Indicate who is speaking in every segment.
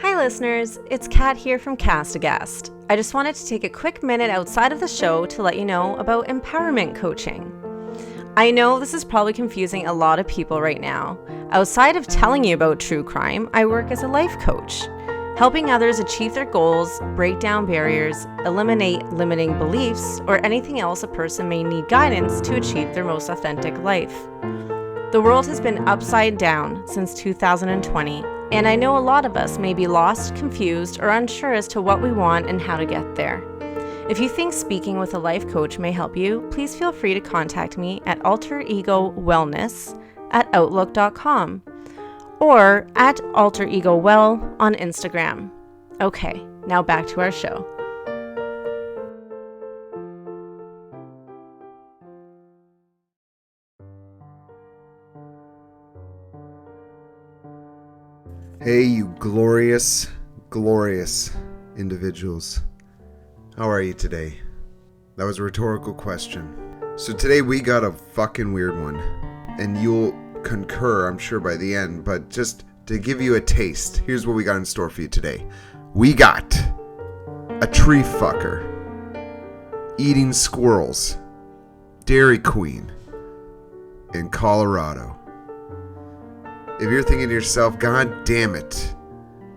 Speaker 1: Hi listeners, it's Kat here from Aghast. I just wanted to take a quick minute outside of the show to let you know about empowerment coaching. I know this is probably confusing a lot of people right now. Outside of telling you about true crime, I work as a life coach, helping others achieve their goals, break down barriers, eliminate limiting beliefs, or anything else a person may need guidance to achieve their most authentic life. The world has been upside down since 2020, and I know a lot of us may be lost, confused, or unsure as to what we want and how to get there. If you think speaking with a life coach may help you, please feel free to contact me at alteregowellness@outlook.com or at alteregowell on Instagram. Okay, now back to our show.
Speaker 2: Hey, you glorious, glorious individuals. How are you today? That was a rhetorical question. So today we got a fucking weird one. And you'll concur, I'm sure, by the end. But just to give you a taste, here's what we got in store for you today. We got a tree fucker, eating squirrels, Dairy Queen in Colorado. If you're thinking to yourself, God damn it,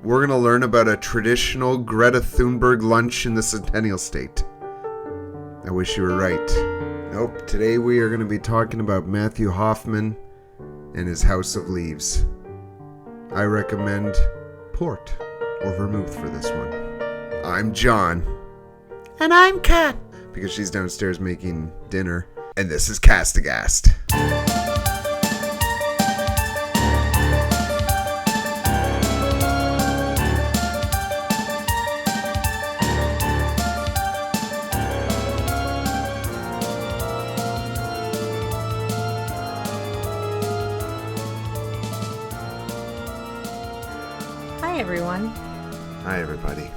Speaker 2: we're going to learn about a traditional Greta Thunberg lunch in the Centennial State. I wish you were right. Nope, today we are going to be talking about Matthew Hoffman and his House of Leaves. I recommend port or vermouth for this one. I'm John. And I'm Kat. Because she's downstairs making dinner. And this is Aghast.
Speaker 1: Everyone.
Speaker 2: Hi everybody.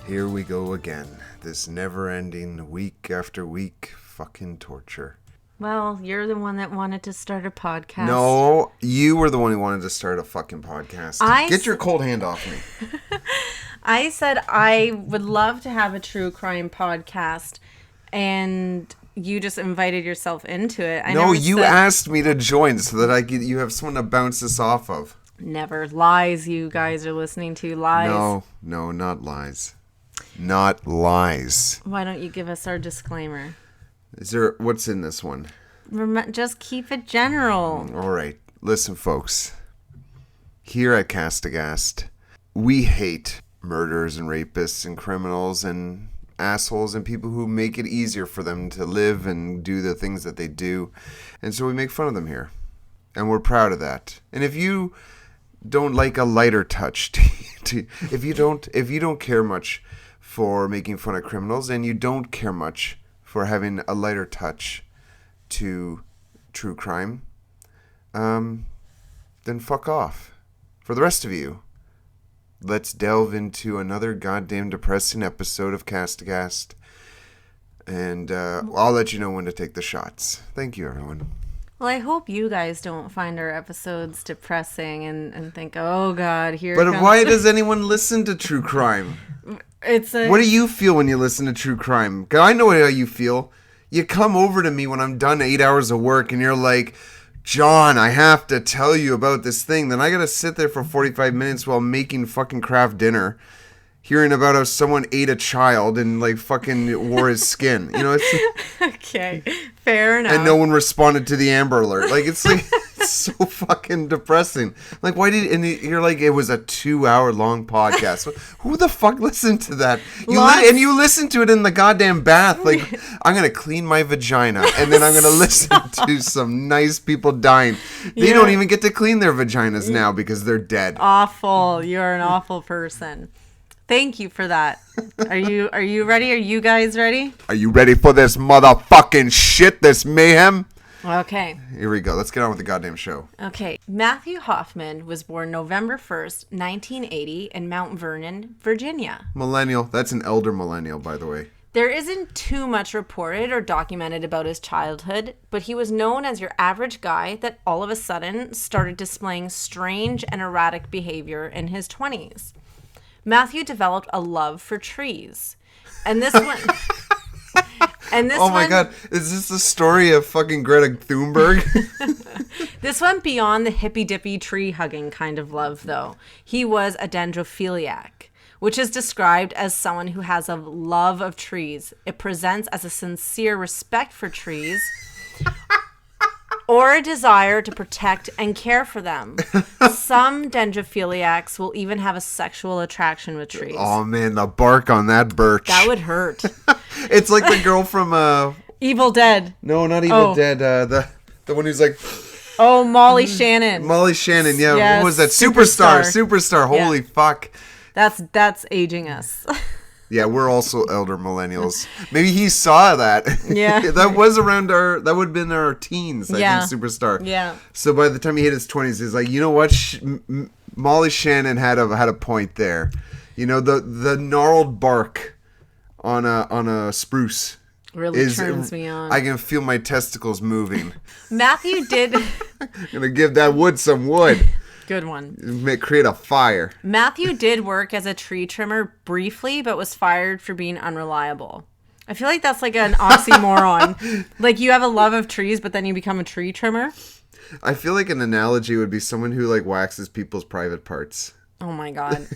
Speaker 2: Here we go again. This never-ending week after week fucking torture.
Speaker 1: Well, you're the one that wanted to start a podcast.
Speaker 2: No, you were the one who wanted to start a fucking podcast. Get your cold hand off me.
Speaker 1: I said I would love to have a true crime podcast, and you just invited yourself into it.
Speaker 2: You asked me to join so that you have someone to bounce this off of.
Speaker 1: Never. Lies you guys are listening to. Lies.
Speaker 2: No, not lies. Not lies.
Speaker 1: Why don't you give us our disclaimer?
Speaker 2: What's in this one?
Speaker 1: Just keep it general.
Speaker 2: All right. Listen, folks. Here at Aghast, we hate murderers and rapists and criminals and assholes and people who make it easier for them to live and do the things that they do. And so we make fun of them here. And we're proud of that. And if you don't like a lighter touch if you don't care much for making fun of criminals, and you don't care much for having a lighter touch to true crime, then fuck off. For the rest of you, let's delve into another goddamn depressing episode of Aghast, and I'll let you know when to take the shots. Thank you, everyone.
Speaker 1: Well, I hope you guys don't find our episodes depressing and think, oh, God, here
Speaker 2: But
Speaker 1: comes...
Speaker 2: why does anyone listen to true crime? What do you feel when you listen to true crime? 'Cause I know how you feel. You come over to me when I'm done 8 hours of work and you're like, John, I have to tell you about this thing. Then I got to sit there for 45 minutes while making fucking craft dinner, hearing about how someone ate a child and like fucking wore his skin. You know, it's
Speaker 1: okay, fair enough.
Speaker 2: And no one responded to the Amber Alert. Like it's so fucking depressing. Like you're like, it was a 2-hour long podcast. Who the fuck listened to that? And you listened to it in the goddamn bath. Like I'm gonna clean my vagina and then I'm gonna listen to some nice people dying. They don't even get to clean their vaginas now because they're dead.
Speaker 1: Awful. You're an awful person. Thank you for that. Are you ready? Are you guys ready?
Speaker 2: Are you ready for this motherfucking shit, this mayhem?
Speaker 1: Okay.
Speaker 2: Here we go. Let's get on with the goddamn show.
Speaker 1: Okay. Matthew Hoffman was born November 1st, 1980 in Mount Vernon, Virginia.
Speaker 2: Millennial. That's an elder millennial, by the way.
Speaker 1: There isn't too much reported or documented about his childhood, but he was known as your average guy that all of a sudden started displaying strange and erratic behavior in his 20s. Matthew developed a love for trees. And this one...
Speaker 2: Oh my God, is this the story of fucking Greta Thunberg?
Speaker 1: This went beyond the hippy-dippy tree-hugging kind of love, though. He was a dendrophiliac, which is described as someone who has a love of trees. It presents as a sincere respect for trees or a desire to protect and care for them. Some dendrophiliacs will even have a sexual attraction with trees.
Speaker 2: Oh man, the bark on that birch.
Speaker 1: That would hurt.
Speaker 2: It's like the girl from
Speaker 1: Evil Dead.
Speaker 2: No, not Evil Dead. The one who's like...
Speaker 1: Oh, Molly Shannon.
Speaker 2: Molly Shannon, yeah.
Speaker 1: Yes,
Speaker 2: What was that? Superstar. Holy fuck.
Speaker 1: That's aging us.
Speaker 2: Yeah, we're also elder millennials. Maybe he saw that.
Speaker 1: Yeah.
Speaker 2: That was around that would have been our teens, I think, Superstar.
Speaker 1: Yeah.
Speaker 2: So by the time he hit his 20s, he's like, you know what? Molly Shannon had a point there. You know, the gnarled bark on a spruce
Speaker 1: really turns me on.
Speaker 2: I can feel my testicles moving.
Speaker 1: Matthew did...
Speaker 2: I'm going to give that wood some wood.
Speaker 1: Good one.
Speaker 2: Create a fire.
Speaker 1: Matthew did work as a tree trimmer briefly, but was fired for being unreliable. I feel like that's like an oxymoron. Like you have a love of trees, but then you become a tree trimmer.
Speaker 2: I feel like an analogy would be someone who like waxes people's private parts.
Speaker 1: Oh my God.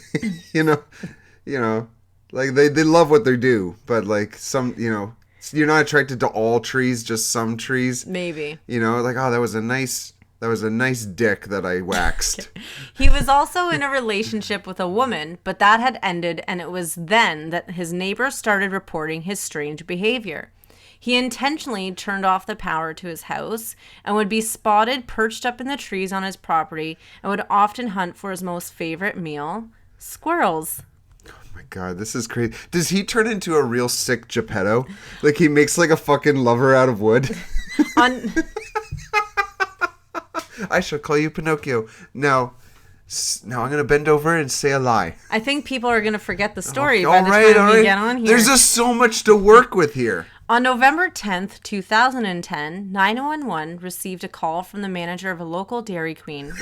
Speaker 2: you know, like they love what they do, but like some, you're not attracted to all trees, just some trees.
Speaker 1: Maybe.
Speaker 2: Like, oh, that was a nice dick that I waxed.
Speaker 1: He was also in a relationship with a woman, but that had ended, and it was then that his neighbors started reporting his strange behavior. He intentionally turned off the power to his house and would be spotted perched up in the trees on his property and would often hunt for his most favorite meal, squirrels.
Speaker 2: Oh my God, this is crazy. Does he turn into a real sick Geppetto? Like he makes like a fucking lover out of wood? I shall call you Pinocchio. Now I'm going to bend over and say a lie.
Speaker 1: I think people are going to forget the story by the time we get on here.
Speaker 2: There's just so much to work with here.
Speaker 1: On November 10th, 2010, 911 received a call from the manager of a local Dairy Queen.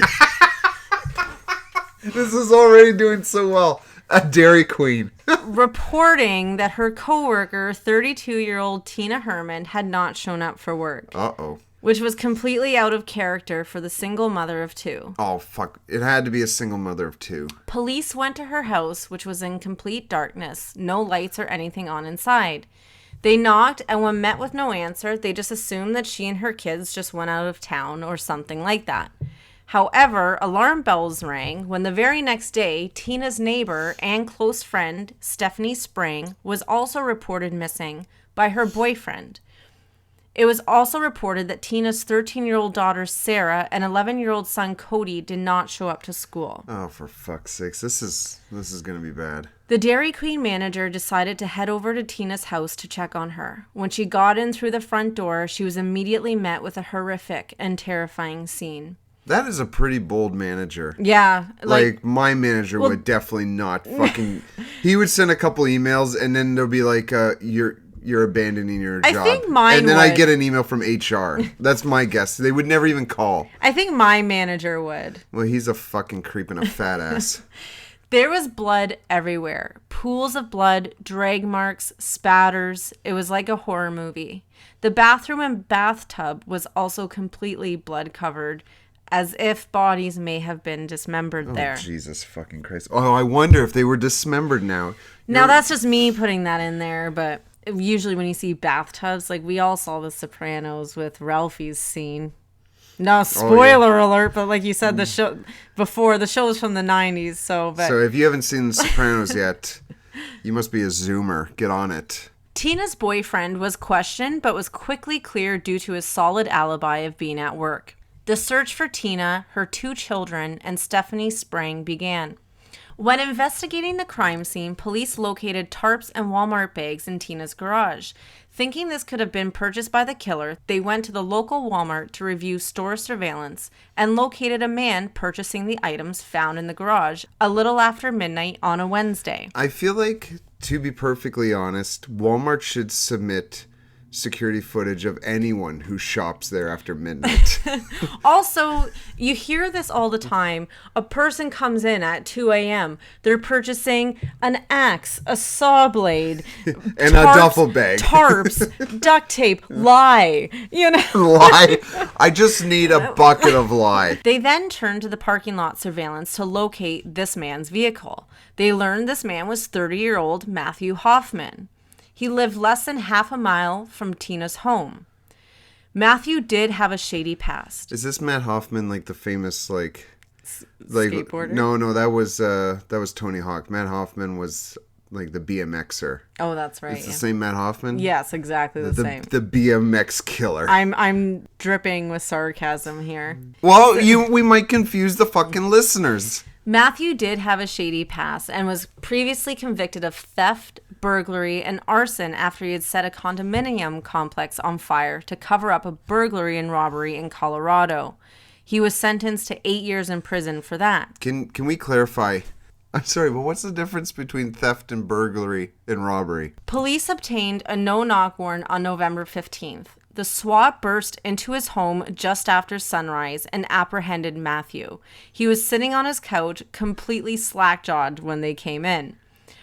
Speaker 2: This is already doing so well. A Dairy Queen.
Speaker 1: Reporting that her coworker, 32-year-old Tina Herman, had not shown up for work.
Speaker 2: Uh-oh.
Speaker 1: Which was completely out of character for the single mother of two.
Speaker 2: Oh, fuck. It had to be a single mother of two.
Speaker 1: Police went to her house, which was in complete darkness, no lights or anything on inside. They knocked, and when met with no answer, they just assumed that she and her kids just went out of town or something like that. However, alarm bells rang when the very next day, Tina's neighbor and close friend, Stephanie Spring, was also reported missing by her boyfriend. It was also reported that Tina's 13-year-old daughter, Sarah, and 11-year-old son, Cody, did not show up to school.
Speaker 2: Oh, for fuck's sakes. This is going to be bad.
Speaker 1: The Dairy Queen manager decided to head over to Tina's house to check on her. When she got in through the front door, she was immediately met with a horrific and terrifying scene.
Speaker 2: That is a pretty bold manager.
Speaker 1: Yeah.
Speaker 2: Like my manager would definitely not fucking... He would send a couple emails and then there'll be like, you're abandoning your job.
Speaker 1: I think mine
Speaker 2: And then
Speaker 1: would.
Speaker 2: I get an email from HR. That's my guess. They would never even call.
Speaker 1: I think my manager would.
Speaker 2: Well, he's a fucking creep and a fat ass.
Speaker 1: There was blood everywhere. Pools of blood, drag marks, spatters. It was like a horror movie. The bathroom and bathtub was also completely blood covered, as if bodies may have been dismembered there.
Speaker 2: Jesus fucking Christ. Oh, I wonder if they were dismembered now.
Speaker 1: Now, that's just me putting that in there, but usually when you see bathtubs, like we all saw The Sopranos with Ralphie's scene. No, spoiler alert, but like you said, the show was from the 90s, so...
Speaker 2: So if you haven't seen The Sopranos yet, you must be a Zoomer. Get on it.
Speaker 1: Tina's boyfriend was questioned, but was quickly cleared due to his solid alibi of being at work. The search for Tina, her 2 children, and Stephanie Spring began. When investigating the crime scene, police located tarps and Walmart bags in Tina's garage. Thinking this could have been purchased by the killer, they went to the local Walmart to review store surveillance and located a man purchasing the items found in the garage a little after midnight on a Wednesday.
Speaker 2: I feel like, to be perfectly honest, Walmart should submit security footage of anyone who shops there after midnight.
Speaker 1: Also, you hear this all the time. A person comes in at 2 a.m. They're purchasing an axe, a saw blade,
Speaker 2: and a duffel bag.
Speaker 1: Tarps, duct tape, lye.
Speaker 2: Lye. I just need a bucket of lye.
Speaker 1: They then turned to the parking lot surveillance to locate this man's vehicle. They learned this man was 30-year-old Matthew Hoffman. He lived less than half a mile from Tina's home. Matthew did have a shady past.
Speaker 2: Is this Matt Hoffman, like the famous
Speaker 1: skateboarder?
Speaker 2: No, that was Tony Hawk. Matt Hoffman was like the BMXer.
Speaker 1: Oh, that's right.
Speaker 2: It's the same Matt Hoffman?
Speaker 1: Yes, exactly the same.
Speaker 2: The BMX killer.
Speaker 1: I'm dripping with sarcasm here.
Speaker 2: Well, we might confuse the fucking listeners.
Speaker 1: Matthew did have a shady past and was previously convicted of theft, burglary, and arson after he had set a condominium complex on fire to cover up a burglary and robbery in Colorado. He was sentenced to 8 years in prison for that.
Speaker 2: Can we clarify? I'm sorry, but what's the difference between theft and burglary and robbery?
Speaker 1: Police obtained a no-knock warrant on November 15th. The SWAT burst into his home just after sunrise and apprehended Matthew. He was sitting on his couch, completely slack-jawed when they came in.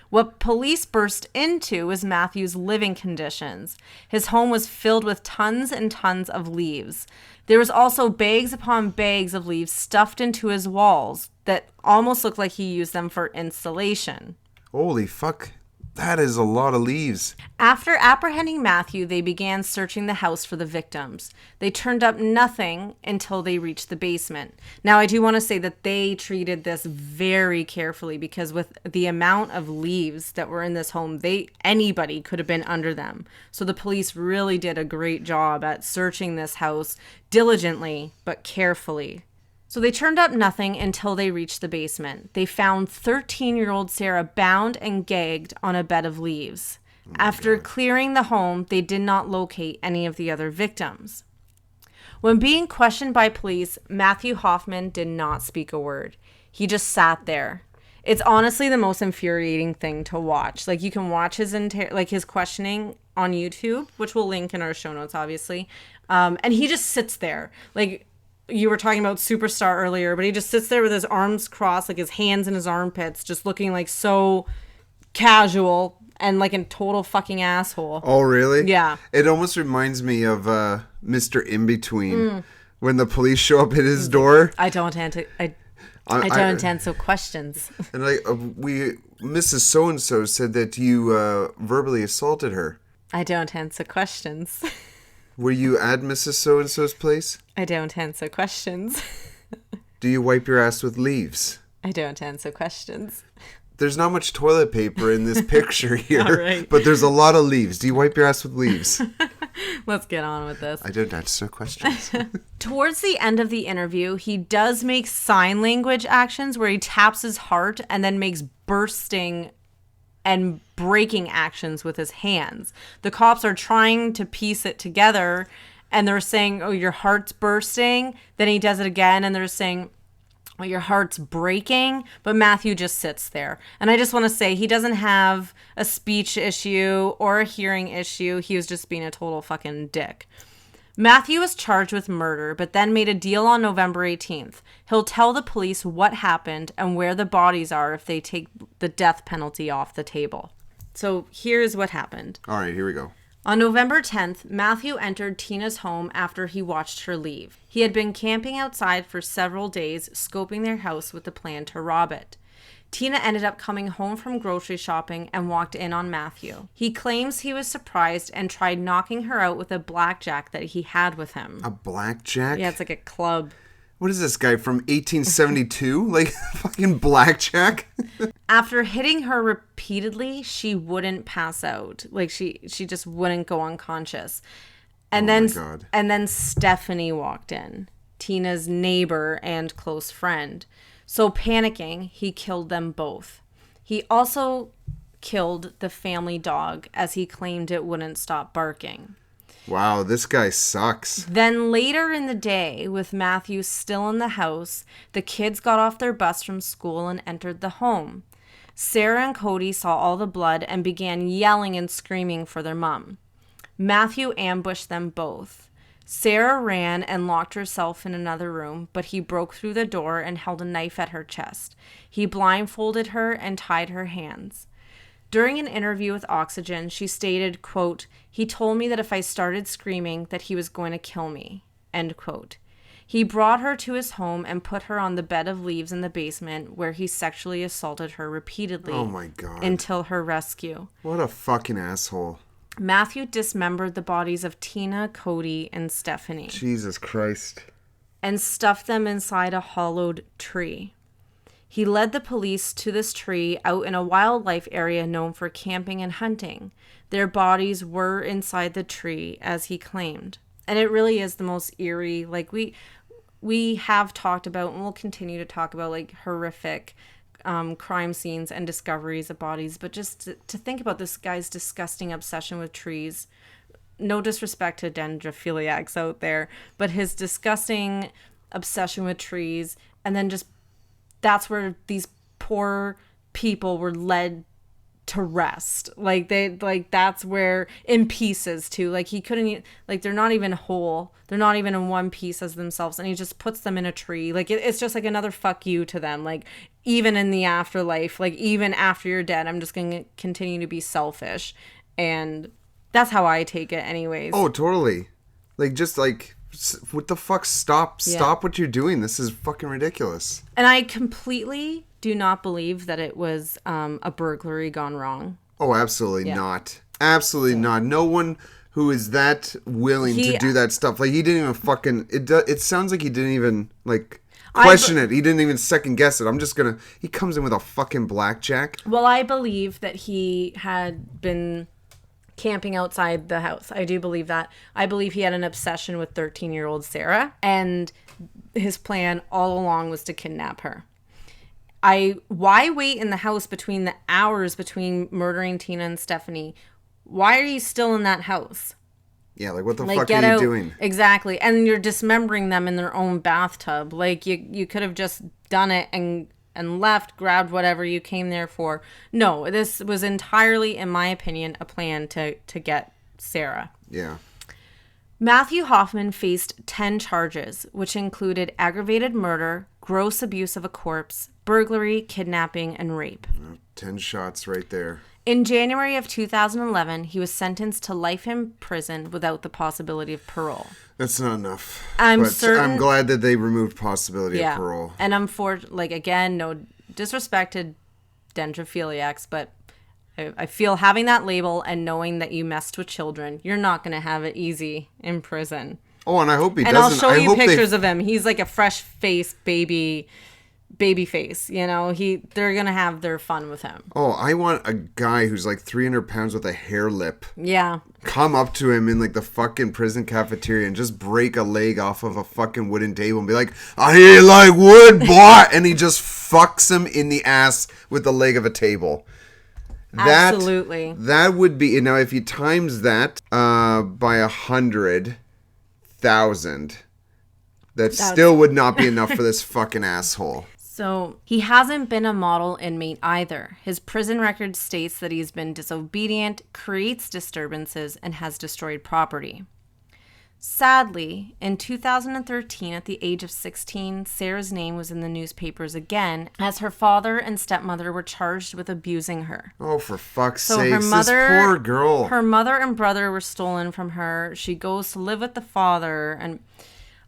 Speaker 1: What police burst into was Matthew's living conditions. His home was filled with tons and tons of leaves. There was also bags upon bags of leaves stuffed into his walls that almost looked like he used them for insulation.
Speaker 2: Holy fuck. That is a lot of leaves.
Speaker 1: After apprehending Matthew, they began searching the house for the victims. They turned up nothing until they reached the basement. Now, I do want to say that they treated this very carefully because with the amount of leaves that were in this home, anybody could have been under them. So the police really did a great job at searching this house diligently but carefully. So they turned up nothing until they reached the basement. They found 13-year-old Sarah bound and gagged on a bed of leaves. After clearing the home, they did not locate any of the other victims. When being questioned by police, Matthew Hoffman did not speak a word. He just sat there. It's honestly the most infuriating thing to watch. Like, you can watch his questioning on YouTube, which we'll link in our show notes, obviously. And he just sits there. Like, you were talking about Superstar earlier, but he just sits there with his arms crossed, like his hands in his armpits, just looking like so casual and like a total fucking asshole.
Speaker 2: Oh, really?
Speaker 1: Yeah.
Speaker 2: It almost reminds me of Mr. In-Between when the police show up at his door.
Speaker 1: I don't answer questions.
Speaker 2: And Mrs. So-and-so said that you verbally assaulted her.
Speaker 1: I don't answer questions.
Speaker 2: Were you at Mrs. So-and-so's place?
Speaker 1: I don't answer questions.
Speaker 2: Do you wipe your ass with leaves?
Speaker 1: I don't answer questions.
Speaker 2: There's not much toilet paper in this picture here,
Speaker 1: right.
Speaker 2: But there's a lot of leaves. Do you wipe your ass with leaves?
Speaker 1: Let's get on with this.
Speaker 2: I don't answer questions.
Speaker 1: Towards the end of the interview, he does make sign language actions where he taps his heart and then makes bursting and breaking actions with his hands. The cops are trying to piece it together and they're saying, oh, your heart's bursting. Then he does it again and they're saying, oh, your heart's breaking. But Matthew just sits there. And I just want to say he doesn't have a speech issue or a hearing issue. He was just being a total fucking dick. Matthew was charged with murder, but then made a deal on November 18th. He'll tell the police what happened and where the bodies are if they take the death penalty off the table. So here's what happened.
Speaker 2: All right, here we go.
Speaker 1: On November 10th, Matthew entered Tina's home after he watched her leave. He had been camping outside for several days, scoping their house with the plan to rob it. Tina ended up coming home from grocery shopping and walked in on Matthew. He claims he was surprised and tried knocking her out with a blackjack that he had with him.
Speaker 2: A blackjack?
Speaker 1: Yeah, it's like a club.
Speaker 2: What is this guy from 1872? Like fucking blackjack?
Speaker 1: After hitting her repeatedly, she wouldn't pass out. Like she just wouldn't go unconscious. And
Speaker 2: my
Speaker 1: then
Speaker 2: God.
Speaker 1: And then Stephanie walked in, Tina's neighbor and close friend. So panicking, he killed them both. He also killed the family dog as he claimed it wouldn't stop barking.
Speaker 2: Wow, this guy sucks.
Speaker 1: Then later in the day, with Matthew still in the house, the kids got off their bus from school and entered the home. Sarah and Cody saw all the blood and began yelling and screaming for their mom. Matthew ambushed them both. Sarah ran and locked herself in another room, but he broke through the door and held a knife at her chest. He blindfolded her and tied her hands. During an interview with Oxygen, she stated, quote, "He told me that if I started screaming that he was going to kill me," end quote. He brought her to his home and put her on the bed of leaves in the basement where he sexually assaulted her repeatedly.
Speaker 2: Oh my God.
Speaker 1: Until her rescue.
Speaker 2: What a fucking asshole.
Speaker 1: Matthew dismembered the bodies of Tina, Cody, and Stephanie.
Speaker 2: Jesus Christ.
Speaker 1: And stuffed them inside a hollowed tree. He led the police to this tree out in a wildlife area known for camping and hunting. Their bodies were inside the tree, as he claimed. And it really is the most eerie, like we have talked about and we'll continue to talk about like horrific crime scenes and discoveries of bodies. But just to think about this guy's disgusting obsession with trees, no disrespect to dendrophiliacs out there, but his disgusting obsession with trees, and then just that's where these poor people were led to rest. That's where, in pieces too, like he couldn't, like they're not even whole, they're not even in one piece as themselves, and he just puts them in a tree. Like it's just like another fuck you to them. Like even in the afterlife, like even after you're dead, I'm just gonna continue to be selfish. And that's how I take it anyways.
Speaker 2: Oh, totally. Like, just like, what the fuck? Stop what you're doing. This is fucking ridiculous.
Speaker 1: And I completely do not believe that it was a burglary gone wrong.
Speaker 2: Oh, absolutely not. Absolutely not. No one who is that willing to do that stuff. Like, he didn't even fucking... It sounds like he didn't even, like, question it. He didn't even second guess it. I'm just gonna... He comes in with a fucking blackjack.
Speaker 1: Well, I believe that he had been camping outside the house. I do believe that. I believe he had an obsession with 13-year-old Sarah, and his plan all along was to kidnap her. Why wait in the house between the hours between murdering Tina and Stephanie? Why are you still in that house?
Speaker 2: Yeah, like, what the fuck are you doing?
Speaker 1: Exactly. And you're dismembering them in their own bathtub. Like, you could have just done it and left, grabbed whatever you came there for. No, this was entirely, in my opinion, a plan to get Sarah.
Speaker 2: Yeah.
Speaker 1: Matthew Hoffman faced 10 charges, which included aggravated murder, gross abuse of a corpse, burglary, kidnapping, and rape.
Speaker 2: 10 shots right there.
Speaker 1: In January of 2011, he was sentenced to life in prison without the possibility of parole.
Speaker 2: That's not enough.
Speaker 1: I'm
Speaker 2: glad that they removed possibility of parole.
Speaker 1: And I'm again, no disrespect to dendrophiliacs, but I feel having that label and knowing that you messed with children, you're not going to have it easy in prison.
Speaker 2: Oh, and I hope he doesn't.
Speaker 1: And I'll show you pictures of him. He's like a fresh-faced baby face, you know. They're gonna have their fun with him.
Speaker 2: Oh, I want a guy who's like 300 pounds with a hair lip.
Speaker 1: Yeah.
Speaker 2: Come up to him in like the fucking prison cafeteria and just break a leg off of a fucking wooden table and be like, "I hear you like wood, boy," and he just fucks him in the ass with the leg of a table.
Speaker 1: Absolutely.
Speaker 2: That would be, now if you times that by 100,000, that still would not be enough for this fucking asshole.
Speaker 1: So he hasn't been a model inmate either. His prison record states that he's been disobedient, creates disturbances, and has destroyed property. Sadly, in 2013, at the age of 16, Sarah's name was in the newspapers again, as her father and stepmother were charged with abusing her.
Speaker 2: Oh, for fuck's sake, this poor girl.
Speaker 1: Her mother and brother were stolen from her. She goes to live with the father, and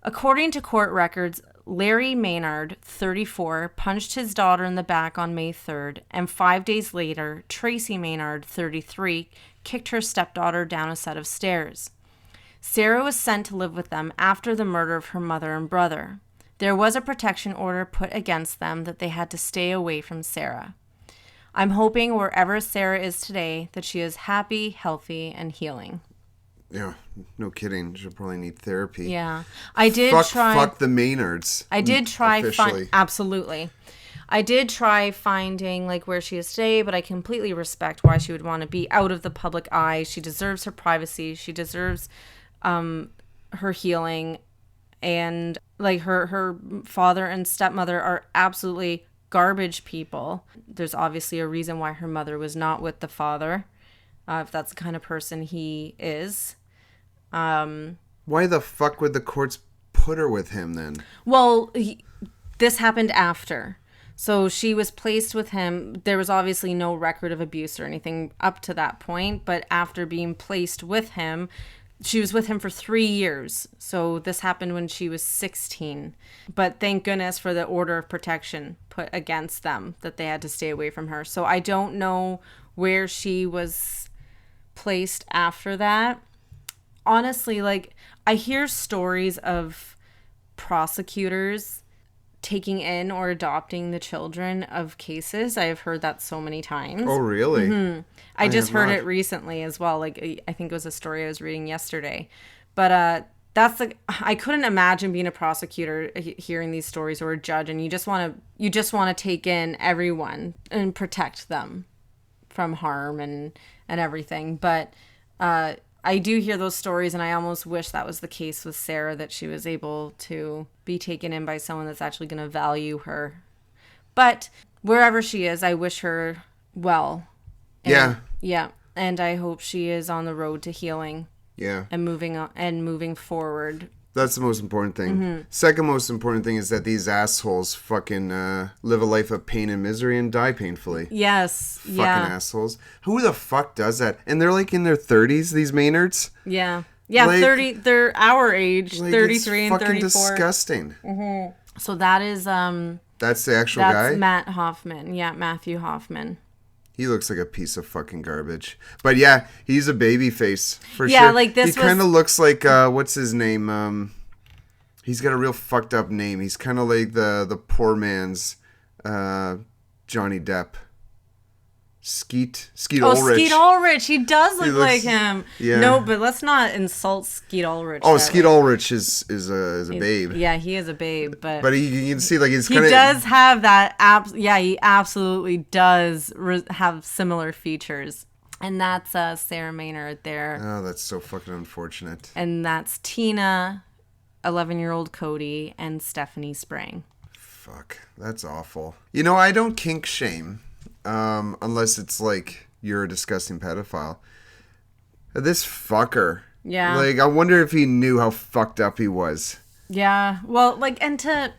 Speaker 1: according to court records, Larry Maynard, 34, punched his daughter in the back on May 3rd, and 5 days later, Tracy Maynard, 33, kicked her stepdaughter down a set of stairs. Sarah was sent to live with them after the murder of her mother and brother. There was a protection order put against them that they had to stay away from Sarah. I'm hoping wherever Sarah is today that she is happy, healthy, and healing.
Speaker 2: Yeah, no kidding. She'll probably need therapy.
Speaker 1: Yeah.
Speaker 2: Fuck the Maynards.
Speaker 1: I did try absolutely. I did try finding like where she is today, but I completely respect why she would want to be out of the public eye. She deserves her privacy. She deserves her healing, and like her father and stepmother are absolutely garbage people. There's obviously a reason why her mother was not with the father, if that's the kind of person he is.
Speaker 2: Why the fuck would the courts put her with him then?
Speaker 1: Well, this happened after. So she was placed with him. There was obviously no record of abuse or anything up to that point. But after being placed with him, she was with him for 3 years. So this happened when she was 16. But thank goodness for the order of protection put against them, that they had to stay away from her. So I don't know where she was placed after that. Honestly, like, I hear stories of prosecutors taking in or adopting the children of cases. I have heard that so many times.
Speaker 2: Oh, really?
Speaker 1: Mm-hmm. I just heard it recently as well. Like, I think it was a story I was reading yesterday. But that's like, I couldn't imagine being a prosecutor hearing these stories, or a judge, and you just want to take in everyone and protect them from harm and everything. But I do hear those stories, and I almost wish that was the case with Sarah, that she was able to be taken in by someone that's actually going to value her. But wherever she is, I wish her well. And, yeah. And I hope she is on the road to healing.
Speaker 2: Yeah.
Speaker 1: And moving forward.
Speaker 2: That's the most important thing. Second most important thing is that these assholes fucking live a life of pain and misery and die painfully.
Speaker 1: Yes.
Speaker 2: Fucking assholes. Who the fuck does that? And they're like in their 30s, these Maynards.
Speaker 1: Yeah. Yeah, like, 30, they're our age, like, 33 and 34.
Speaker 2: Fucking disgusting.
Speaker 1: Mm-hmm. So that is...
Speaker 2: That's the actual guy?
Speaker 1: That's Matt Hoffman. Yeah, Matthew Hoffman.
Speaker 2: He looks like a piece of fucking garbage. But yeah, he's a baby face for sure.
Speaker 1: Yeah, like this.
Speaker 2: He kind of looks like what's his name? He's got a real fucked up name. He's kind of like the poor man's Johnny Depp. Skeet Ulrich.
Speaker 1: Skeet Ulrich. He does look like him.
Speaker 2: Yeah.
Speaker 1: No, but let's not insult Skeet Ulrich.
Speaker 2: Oh, Skeet Ulrich is a babe.
Speaker 1: Yeah, he is a babe, but
Speaker 2: you can see like he's kind of.
Speaker 1: He does have that. He absolutely does have similar features, and that's Sarah Maynard there.
Speaker 2: Oh, that's so fucking unfortunate.
Speaker 1: And that's Tina, 11-year-old Cody, and Stephanie Sprang.
Speaker 2: Fuck, that's awful. You know, I don't kink shame. Unless it's like you're a disgusting pedophile. This fucker.
Speaker 1: Yeah.
Speaker 2: Like, I wonder if he knew how fucked up he was.
Speaker 1: Yeah. Well, like, and to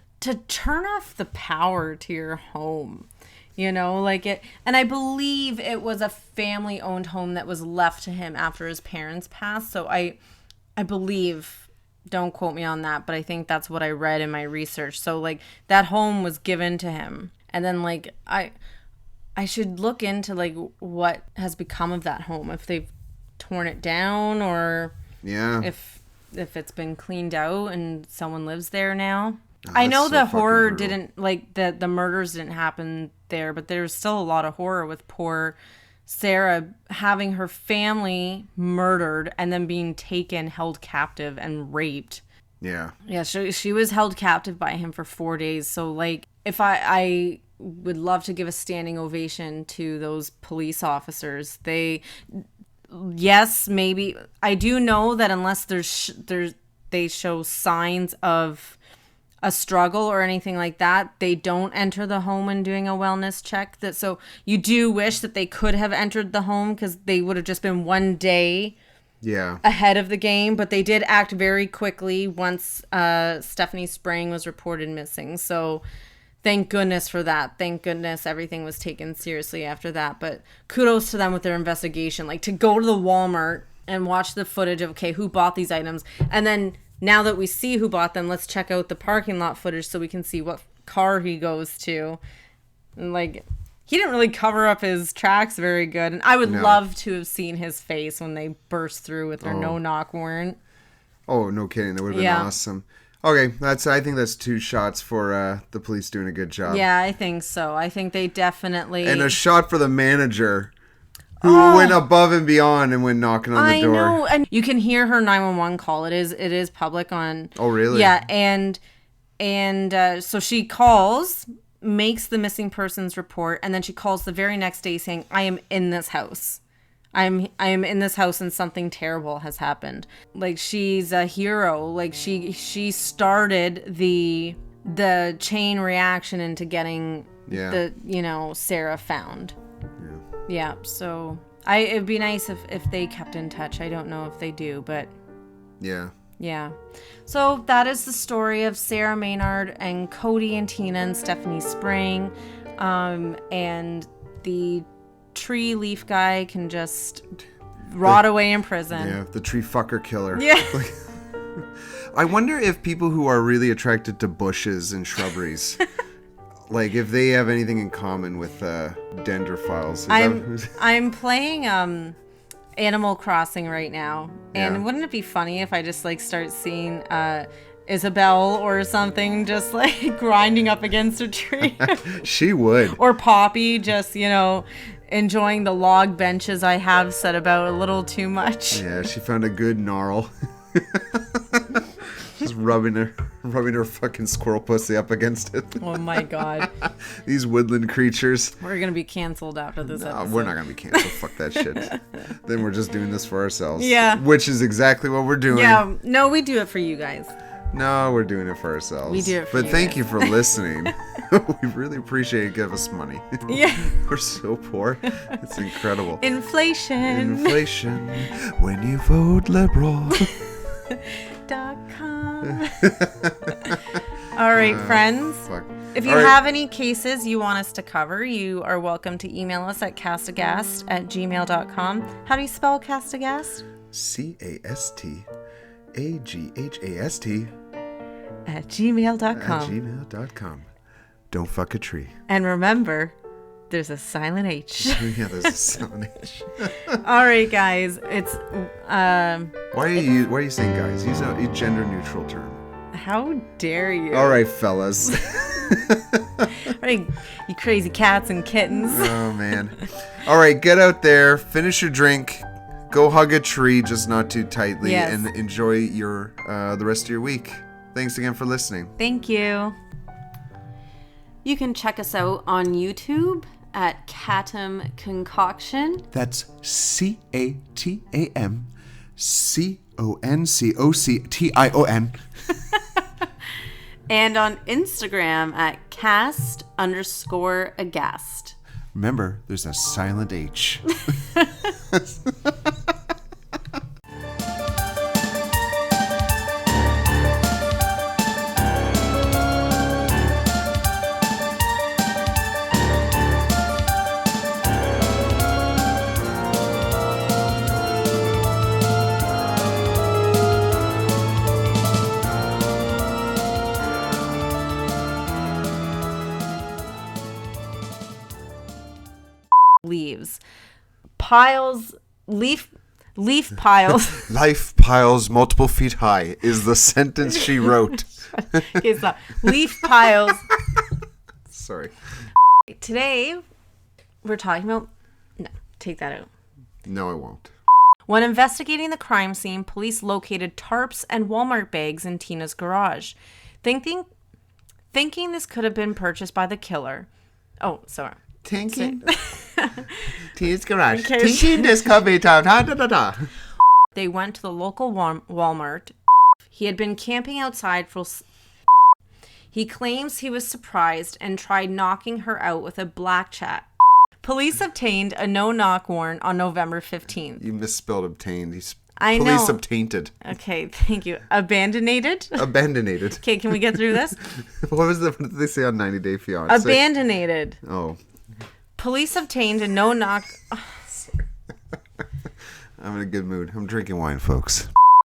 Speaker 1: turn off the power to your home, you know, like it. And I believe it was a family-owned home that was left to him after his parents passed. So I believe, don't quote me on that, but I think that's what I read in my research. So like that home was given to him, and then like I should look into like what has become of that home, if they've torn it down, or if it's been cleaned out and someone lives there now. I know the horror didn't, like the murders didn't happen there, but there's still a lot of horror with poor Sarah having her family murdered and then being taken, held captive, and raped. Yeah. Yeah, she was held captive by him for 4 days. So like, if I would love to give a standing ovation to those police officers. Yes, maybe. I do know that unless they show signs of a struggle or anything like that, they don't enter the home and doing a wellness check. So you do wish that they could have entered the home, because they would have just been 1 day ahead of the game. But they did act very quickly once Stephanie Sprang was reported missing. So thank goodness for that. Thank goodness everything was taken seriously after that. But kudos to them with their investigation. Like, to go to the Walmart and watch the footage of, okay, who bought these items? And then now that we see who bought them, let's check out the parking lot footage so we can see what car he goes to. And like, he didn't really cover up his tracks very good. And I would love to have seen his face when they burst through with their no-knock warrant. Oh, no kidding. That would have been awesome. Okay, I think that's 2 shots for the police doing a good job. Yeah, I think so. I think they definitely... And a shot for the manager, who went above and beyond and went knocking on the door. I know, and you can hear her 911 call. It is public on... Oh, really? Yeah, and so she calls, makes the missing persons report, and then she calls the very next day saying, I am in this house. I am in this house and something terrible has happened. Like, she's a hero. Like, she started the chain reaction into getting Sarah found. Yeah. So it'd be nice if they kept in touch. I don't know if they do, but
Speaker 2: Yeah.
Speaker 1: Yeah. So that is the story of Sarah Maynard and Cody and Tina and Stephanie Spring. And the tree leaf guy can just rot away in prison.
Speaker 2: Yeah, the tree fucker killer.
Speaker 1: Yeah.
Speaker 2: I wonder if people who are really attracted to bushes and shrubberies, like if they have anything in common with Dendrophiles.
Speaker 1: I'm playing Animal Crossing right now, and wouldn't it be funny if I just like start seeing Isabel or something just like grinding up against a tree?
Speaker 2: She would.
Speaker 1: Or Poppy just, enjoying the log benches I have set about a little too much.
Speaker 2: Yeah, she found a good gnarl. Just rubbing her fucking squirrel pussy up against it.
Speaker 1: Oh my god.
Speaker 2: These woodland creatures.
Speaker 1: We're gonna be canceled after this episode.
Speaker 2: We're not gonna be canceled. Fuck that shit. Then we're just doing this for ourselves.
Speaker 1: Yeah.
Speaker 2: Which is exactly what we're doing.
Speaker 1: Yeah. No, we do it for you guys.
Speaker 2: No, we're doing it for ourselves.
Speaker 1: We do it for you.
Speaker 2: But thank you for listening. We really appreciate it. Give us money.
Speaker 1: Yeah.
Speaker 2: We're so poor. It's incredible.
Speaker 1: Inflation.
Speaker 2: When you vote liberal.
Speaker 1: .com. All right, friends.
Speaker 2: Fuck.
Speaker 1: If you have any cases you want us to cover, you are welcome to email us at castaghast@gmail.com. How do you spell Castaghast?
Speaker 2: CASTAGHAST
Speaker 1: @gmail.com.
Speaker 2: @gmail.com. Don't fuck a tree.
Speaker 1: And remember, there's a silent H.
Speaker 2: Yeah, there's a silent H.
Speaker 1: All right, guys. It's
Speaker 2: Why are you saying guys? Use a gender neutral term.
Speaker 1: How dare you?
Speaker 2: All right, fellas.
Speaker 1: All right, you crazy cats and kittens.
Speaker 2: Oh man. All right, get out there, finish your drink, go hug a tree, just not too tightly, and enjoy your the rest of your week. Thanks again for listening.
Speaker 1: Thank you. You can check us out on YouTube at Catam Concoction.
Speaker 2: That's CATAM CONCOCTION.
Speaker 1: And on Instagram at cast_aghast.
Speaker 2: Remember, there's a silent H.
Speaker 1: Leaves. Piles. Leaf piles.
Speaker 2: Life piles multiple feet high is the sentence she wrote.
Speaker 1: Okay, stop. Leaf piles.
Speaker 2: Sorry.
Speaker 1: Today, we're talking about... No, take that out.
Speaker 2: No, I won't.
Speaker 1: When investigating the crime scene, police located tarps and Walmart bags in Tina's garage. Thinking this could have been purchased by the killer. Oh, sorry.
Speaker 2: Thinking? Tina's garage.
Speaker 1: Okay.
Speaker 2: Thinking this could be da.
Speaker 1: They went to the local Walmart. He had been camping outside for... He claims he was surprised and tried knocking her out with a black chat. Police obtained a no-knock warrant on November 15th.
Speaker 2: You misspelled obtained.
Speaker 1: I know.
Speaker 2: Police obtained.
Speaker 1: Okay, thank you. Abandonated?
Speaker 2: Abandonated.
Speaker 1: Okay, can we get through this?
Speaker 2: What did they say on 90 Day Fiancé?
Speaker 1: Abandonated.
Speaker 2: Oh.
Speaker 1: Police obtained a no-knock...
Speaker 2: I'm in a good mood. I'm drinking wine, folks.